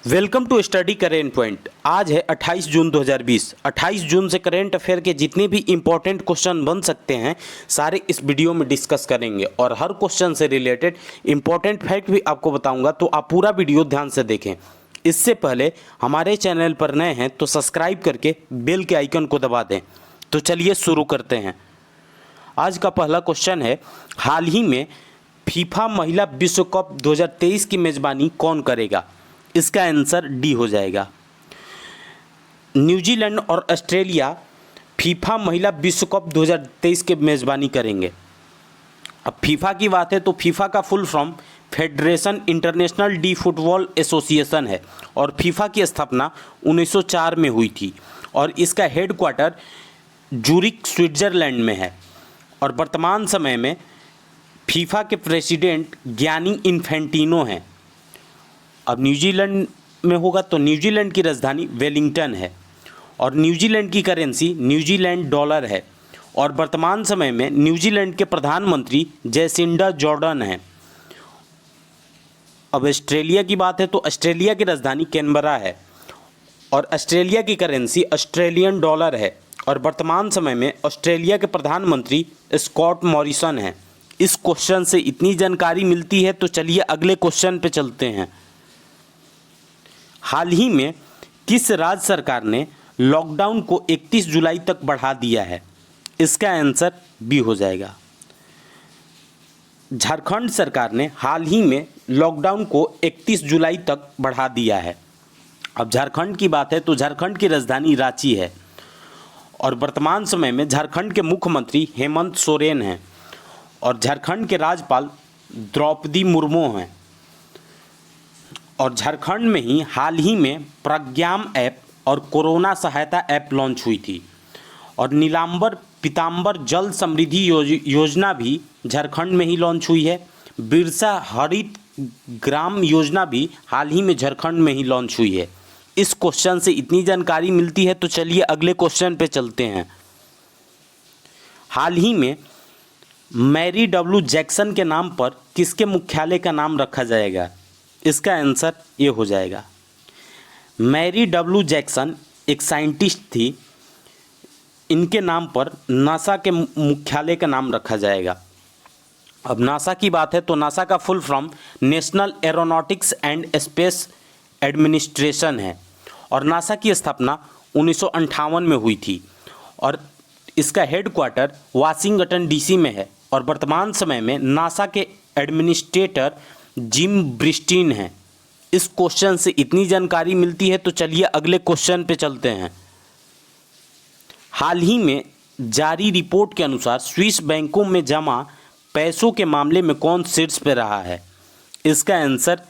Welcome to study current point. आज है 28 जून 2020। 28 जून से करेंट अफेयर के जितने भी इंपॉर्टेंट क्वेश्चन बन सकते हैं सारे इस वीडियो में डिस्कस करेंगे और हर क्वेश्चन से रिलेटेड इंपॉर्टेंट फैक्ट भी आपको बताऊंगा, तो आप पूरा वीडियो ध्यान से देखें। इससे पहले हमारे चैनल पर नए हैं तो सब्सक्राइब करके बेल के आइकन को दबा दें। तो चलिए शुरू करते हैं। आज का पहला क्वेश्चन है, हाल ही में फीफा महिला विश्व कप 2023 की मेज़बानी कौन करेगा? इसका आंसर डी हो जाएगा। न्यूजीलैंड और ऑस्ट्रेलिया फीफा महिला विश्व कप 2023 के मेज़बानी करेंगे। अब फीफा की बात है तो फीफा का full form federation international D football association है और फीफा की स्थापना 1904 में हुई थी और इसका हेडक्वार्टर जूरिक स्विट्ज़रलैंड में है और वर्तमान समय में फीफा के प्रेसिडेंट गियानी इन्फेंटिनो हैं। अब न्यूजीलैंड में होगा तो न्यूजीलैंड की राजधानी वेलिंगटन है और न्यूजीलैंड की करेंसी न्यूजीलैंड डॉलर है और वर्तमान समय में न्यूजीलैंड के प्रधानमंत्री जैसिंडा जॉर्डन हैं। अब ऑस्ट्रेलिया की बात है तो ऑस्ट्रेलिया की राजधानी कैनबरा है और ऑस्ट्रेलिया की करेंसी ऑस्ट्रेलियन डॉलर है और वर्तमान समय में ऑस्ट्रेलिया के प्रधानमंत्री स्कॉट मॉरिसन हैं। इस क्वेश्चन से इतनी जानकारी मिलती है तो चलिए अगले क्वेश्चन पे चलते हैं। हाल ही में किस राज्य सरकार ने लॉकडाउन को 31 जुलाई तक बढ़ा दिया है? इसका आंसर बी हो जाएगा। झारखंड सरकार ने हाल ही में लॉकडाउन को 31 जुलाई तक बढ़ा दिया है। अब झारखंड की बात है तो झारखंड की राजधानी रांची है और वर्तमान समय में झारखंड के मुख्यमंत्री हेमंत सोरेन हैं और झारखंड के राज्यपाल द्रौपदी मुर्मू हैं और झारखंड में ही हाल ही में प्रज्ञाम ऐप और कोरोना सहायता ऐप लॉन्च हुई थी और नीलांबर पीताम्बर जल समृद्धि योजना भी झारखंड में ही लॉन्च हुई है। बिरसा हरित ग्राम योजना भी हाल ही में झारखंड में ही लॉन्च हुई है। इस क्वेश्चन से इतनी जानकारी मिलती है तो चलिए अगले क्वेश्चन पे चलते हैं। हाल ही में मैरी डब्ल्यू जैक्सन के नाम पर किसके मुख्यालय का नाम रखा जाएगा? इसका आंसर ये हो जाएगा। मैरी डब्ल्यू जैक्सन एक साइंटिस्ट थी, इनके नाम पर नासा के मुख्यालय का नाम रखा जाएगा। अब नासा की बात है तो नासा का full form national aeronautics and space administration है और नासा की स्थापना 1958 में हुई थी और इसका हेडक्वार्टर वाशिंगटन डीसी में है और वर्तमान समय में नासा के एडमिनिस्ट्रेटर जिम ब्रिस्टिन हैं। इस क्वेश्चन से इतनी जानकारी मिलती है तो चलिए अगले क्वेश्चन पे चलते हैं। हाल ही में जारी रिपोर्ट के अनुसार स्विस बैंकों में जमा पैसों के मामले में कौन शीर्ष पे रहा है? इसका आंसर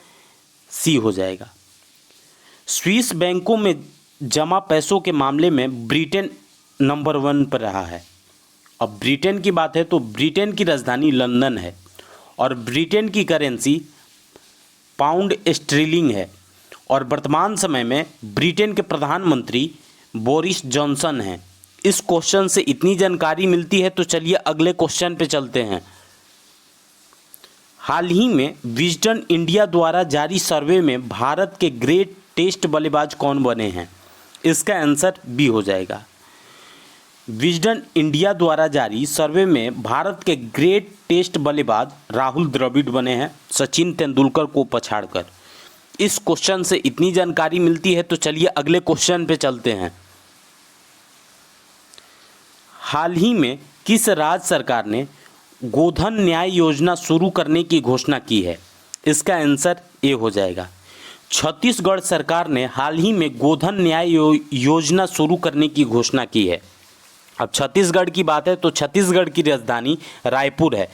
सी हो जाएगा। स्विस बैंकों में जमा पैसों के मामले में ब्रिटेन नंबर 1 पर रहा है। अब ब्रिटेन की बात है तो ब्रिटेन की राजधानी लंदन है और ब्रिटेन की करेंसी पाउंड स्टर्लिंग है और वर्तमान समय में ब्रिटेन के प्रधानमंत्री बोरिस जॉनसन हैं। इस क्वेश्चन से इतनी जानकारी मिलती है तो चलिए अगले क्वेश्चन पे चलते हैं। हाल ही में विजडन इंडिया द्वारा जारी सर्वे में भारत के ग्रेट टेस्ट बल्लेबाज कौन बने हैं? इसका आंसर बी हो जाएगा। विजडन इंडिया द्वारा जारी सर्वे में भारत के ग्रेट टेस्ट बल्लेबाज राहुल द्रविड़ बने हैं, सचिन तेंदुलकर को पछाड़कर। इस क्वेश्चन से इतनी जानकारी मिलती है तो चलिए अगले क्वेश्चन पे चलते हैं। हाल ही में किस राज्य सरकार ने गोधन न्याय योजना शुरू करने की घोषणा की है? इसका आंसर ए हो जाएगा। छत्तीसगढ़ सरकार ने हाल ही में गोधन न्याय योजना शुरू करने की घोषणा की है। अब छत्तीसगढ़ की बात है तो छत्तीसगढ़ की राजधानी रायपुर है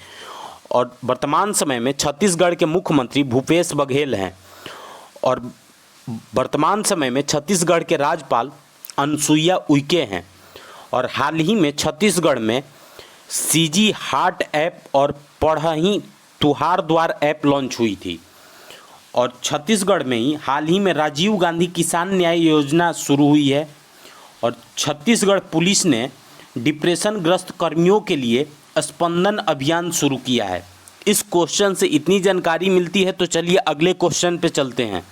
और वर्तमान समय में छत्तीसगढ़ के मुख्यमंत्री भूपेश बघेल हैं और वर्तमान समय में छत्तीसगढ़ के राज्यपाल अनुसुईया उइके हैं और हाल ही में छत्तीसगढ़ में सीजी हार्ट ऐप और पढ़ही तुहार द्वार ऐप लॉन्च हुई थी और छत्तीसगढ़ में ही हाल ही में राजीव गांधी किसान न्याय योजना शुरू हुई है और छत्तीसगढ़ पुलिस ने डिप्रेशन ग्रस्त कर्मियों के लिए स्पंदन अभियान शुरू किया है। इस क्वेश्चन से इतनी जानकारी मिलती है तो चलिए अगले क्वेश्चन पे चलते हैं।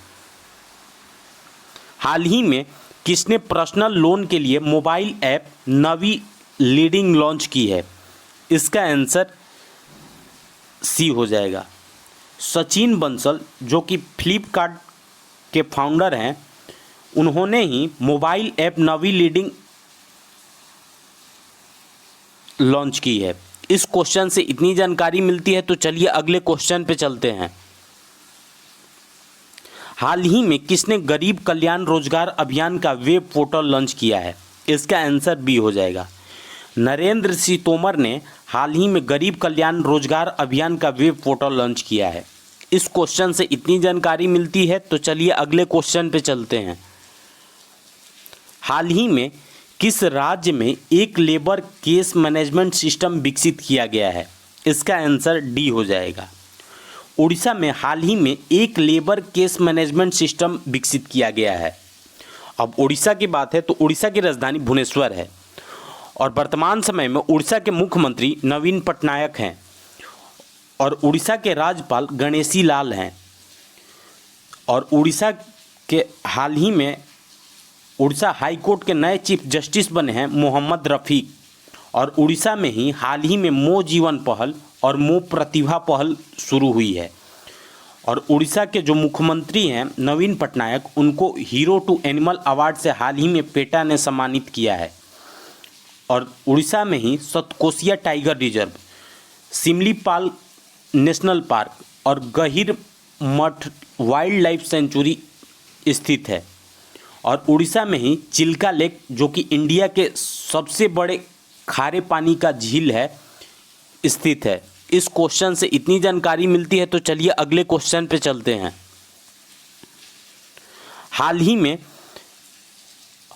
हाल ही में किसने पर्सनल लोन के लिए मोबाइल ऐप नवी लीडिंग लॉन्च की है? इसका आंसर सी हो जाएगा। सचिन बंसल जो कि फ्लिपकार्ट के फाउंडर हैं, उन्होंने ही मोबाइल ऐप नवी लीडिंग लॉन्च की है। इस क्वेश्चन से इतनी जानकारी मिलती है, तो चलिए अगले क्वेश्चन पे चलते हैं। हाल ही में किसने गरीब कल्याण रोजगार अभियान का वेब पोर्टल लॉन्च किया है? इसका आंसर बी हो जाएगा। नरेंद्र सिंह तोमर ने हाल ही में गरीब कल्याण रोजगार अभियान का वेब पोर्टल लॉन्च किया है। इस क्वेश्चन से इतनी जानकारी मिलती है, तो चलिए अगले क्वेश्चन पे चलते हैं। हाल ही में किस राज्य में एक लेबर केस मैनेजमेंट सिस्टम विकसित किया गया है? इसका आंसर डी हो जाएगा। उड़ीसा में हाल ही में एक लेबर केस मैनेजमेंट सिस्टम विकसित किया गया है। अब उड़ीसा की बात है तो उड़ीसा की राजधानी भुवनेश्वर है और वर्तमान समय में उड़ीसा के मुख्यमंत्री नवीन पटनायक हैं और उड़ीसा के राज्यपाल गणेशी लाल हैं। और उड़ीसा के हाल ही में उड़ीसा हाई कोर्ट के नए चीफ जस्टिस बने हैं मोहम्मद रफ़ीक। और उड़ीसा में ही हाल ही में मो जीवन पहल और मो प्रतिभा पहल शुरू हुई है। और उड़ीसा के जो मुख्यमंत्री हैं नवीन पटनायक, उनको हीरो टू एनिमल अवार्ड से हाल ही में पेटा ने सम्मानित किया है। और उड़ीसा में ही Satkosia tiger reserve, Similipal national park और गहीर मठ वाइल्ड लाइफ सेंचुरी स्थित है। और उड़ीसा में ही चिल्का लेक जो कि इंडिया के सबसे बड़े खारे पानी का झील है स्थित है। इस क्वेश्चन से इतनी जानकारी मिलती है, तो चलिए अगले क्वेश्चन पे चलते हैं। हाल ही में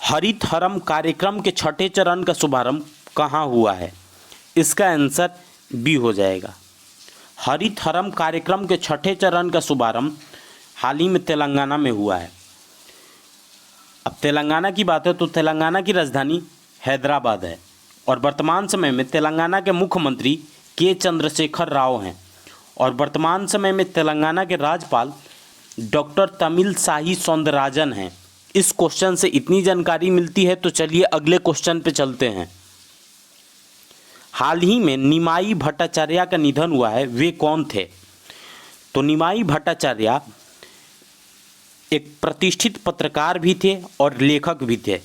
हरित हरम कार्यक्रम के छठे चरण का शुभारंभ कहाँ हुआ है? इसका आंसर बी हो जाएगा। हरित हरम कार्यक्रम के छठे चरण का शुभारंभ हाल ही में तेलंगाना में हुआ है। अब तेलंगाना की बात है तो तेलंगाना की राजधानी हैदराबाद है और वर्तमान समय में तेलंगाना के मुख्यमंत्री के चंद्रशेखर राव हैं। और वर्तमान समय में तेलंगाना के राज्यपाल डॉक्टर तमिलसाई सौंदरराजन हैं। इस क्वेश्चन से इतनी जानकारी मिलती है, तो चलिए अगले क्वेश्चन पे चलते हैं। हाल ही में निमाई भट्टाचार्य का निधन हुआ है, वे कौन थे? तो निमाई भट्टाचार्य एक प्रतिष्ठित पत्रकार भी थे और लेखक भी थे।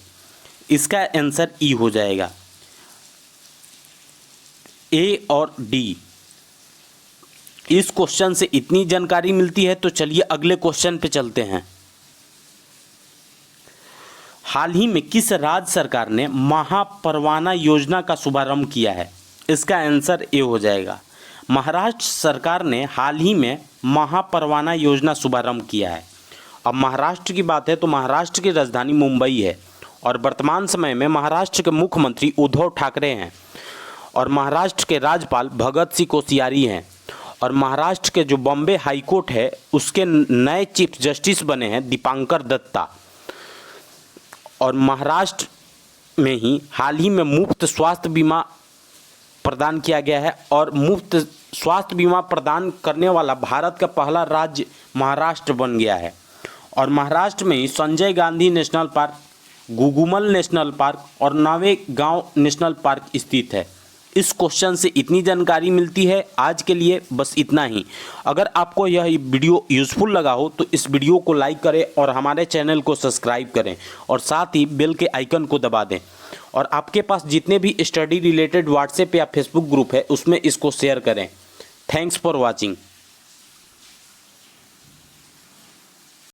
इसका आंसर ई हो जाएगा। ए और डी। इस क्वेश्चन से इतनी जानकारी मिलती है, तो चलिए अगले क्वेश्चन पे चलते हैं। हाल ही में किस राज्य सरकार ने महापरवाना योजना का शुभारंभ किया है? इसका आंसर ए हो जाएगा। महाराष्ट्र सरकार ने हाल ही में महापरवाना योजना शुभारंभ किया है। अब महाराष्ट्र की बात है तो महाराष्ट्र की राजधानी मुंबई है और वर्तमान समय में महाराष्ट्र के मुख्यमंत्री उद्धव ठाकरे हैं और महाराष्ट्र के राज्यपाल भगत सिंह कोश्यारी हैं। और महाराष्ट्र के जो बॉम्बे हाई कोर्ट है उसके नए चीफ जस्टिस बने हैं दीपांकर दत्ता। और महाराष्ट्र में ही हाल ही में मुफ्त स्वास्थ्य बीमा प्रदान किया गया है और मुफ्त स्वास्थ्य बीमा प्रदान करने वाला भारत का पहला राज्य महाराष्ट्र बन गया है। और महाराष्ट्र में ही Sanjay Gandhi national park, Gugamal national park और नावेगांव नेशनल पार्क स्थित है। इस क्वेश्चन से इतनी जानकारी मिलती है। आज के लिए बस इतना ही। अगर आपको यह वीडियो यूज़फुल लगा हो तो इस वीडियो को लाइक करें और हमारे चैनल को सब्सक्राइब करें और साथ ही बेल के आइकन को दबा दें। और आपके पास जितने भी स्टडी रिलेटेड व्हाट्सएप या फेसबुक ग्रुप है उसमें इसको शेयर करें। Thanks for watching.